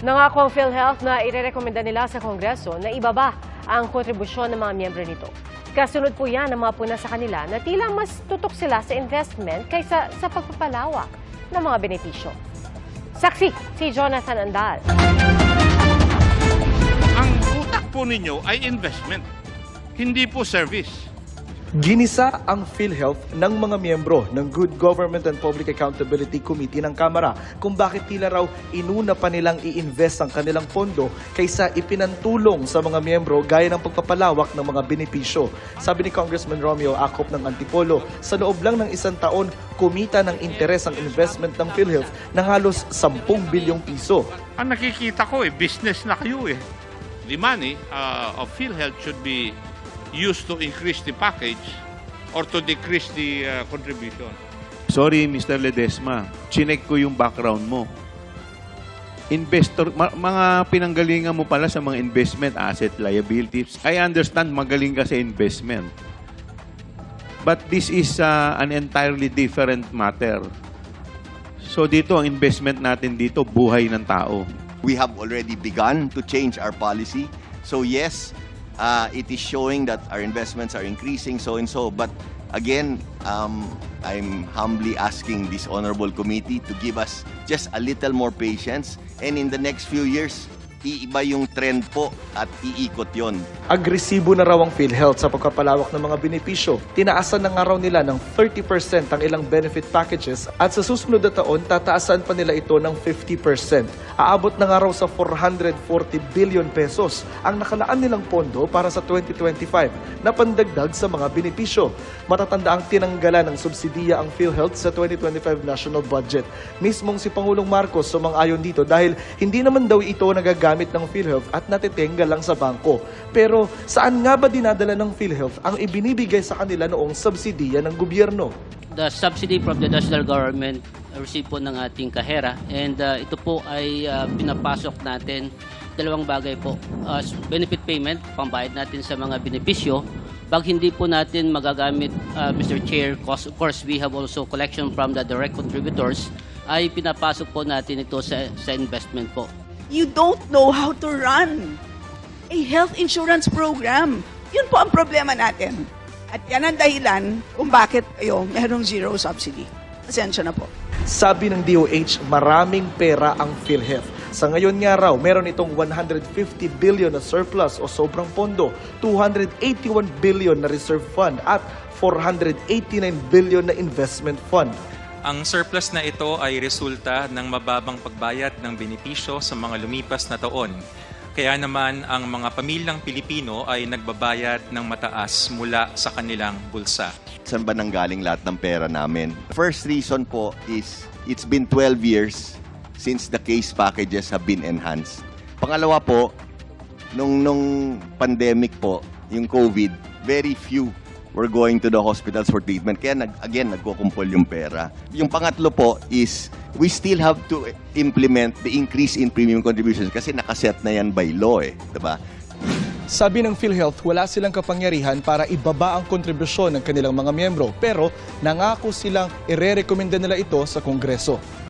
Nangako ang PhilHealth na irerekomenda nila sa Kongreso na ibaba ang kontribusyon ng mga miyembro nito. Kasunod po yan ng mga puna sa kanila na tila mas tutok sila sa investment kaysa sa pagpapalawak ng mga benepisyo. Saksi si Jonathan Andal. Ang utak po ninyo ay investment, hindi po service. Ginisa ang PhilHealth ng mga miyembro ng Good Government and Public Accountability Committee ng Kamara kung bakit tila raw inuna pa nilang i-invest ang kanilang pondo kaysa ipinantulong sa mga miyembro gaya ng pagpapalawak ng mga benepisyo. Sabi ni Congressman Romeo Acop ng Antipolo, sa loob lang ng isang taon, kumita ng interes ang investment ng PhilHealth ng halos 10 bilyong piso. Ang nakikita ko business na kayo The money of PhilHealth should be used to increase the package or to decrease the contribution. Sorry, Mr. Ledesma. Chinek ko yung background mo. Investor, mga pinanggalingan mo pala sa mga investment, asset, liabilities. I understand magaling ka sa investment. But this is an entirely different matter. So dito, ang investment natin dito, buhay ng tao. We have already begun to change our policy. So yes, it is showing that our investments are increasing, so and so. But again, I'm humbly asking this honorable committee to give us just a little more patience. And in the next few years, iiba yung trend po at iikot yon. Agresibo na raw ang PhilHealth sa pagpapalawak ng mga benepisyo. Tinaasan na nga raw nila ng 30% ang ilang benefit packages at sa susunod na taon, tataasan pa nila ito ng 50%. Aabot na nga raw sa 440 billion pesos ang nakalaan nilang pondo para sa 2025 na pandagdag sa mga benepisyo. Matatanda ang tinanggalan ng subsidiya ang PhilHealth sa 2025 national budget. Mismong si Pangulong Marcos sumang-ayon dito dahil hindi naman daw ito nagagamit ng PhilHealth at natitengga lang sa bangko. Pero saan nga ba dinadala ng PhilHealth ang ibinibigay sa kanila noong subsidiya ng gobyerno? The subsidy from the national government receive po ng ating kahera and ito po ay pinapasok natin dalawang bagay po. Benefit payment, pambayad natin sa mga benepisyo. Pag hindi po natin magagamit, Mr. Chair, of course we have also collection from the direct contributors, ay pinapasok po natin ito sa investment po. You don't know how to run a health insurance program. Yun po ang problema natin. At yan ang dahilan kung bakit kayo merong zero subsidy. Pasensya na po. Sabi ng DOH, maraming pera ang PhilHealth. Sa ngayon nga raw, meron itong 150 billion na surplus o sobrang pondo, 281 billion na reserve fund at 489 billion na investment fund. Ang surplus na ito ay resulta ng mababang pagbayad ng benepisyo sa mga lumipas na taon. Kaya naman ang mga pamilyang Pilipino ay nagbabayad ng mataas mula sa kanilang bulsa. Saan ba nanggaling lahat ng pera namin? First reason po is it's been 12 years since the case packages have been enhanced. Pangalawa po, nung pandemic po, yung COVID, very few were going to the hospitals for treatment. Kaya nagkukumpol yung pera. Yung pangatlo po is we still have to implement the increase in premium contributions kasi nakaset na yan by law diba? Sabi ng PhilHealth, wala silang kapangyarihan para ibaba ang kontribusyon ng kanilang mga miyembro pero nangako silang irerekomenda nila ito sa Kongreso.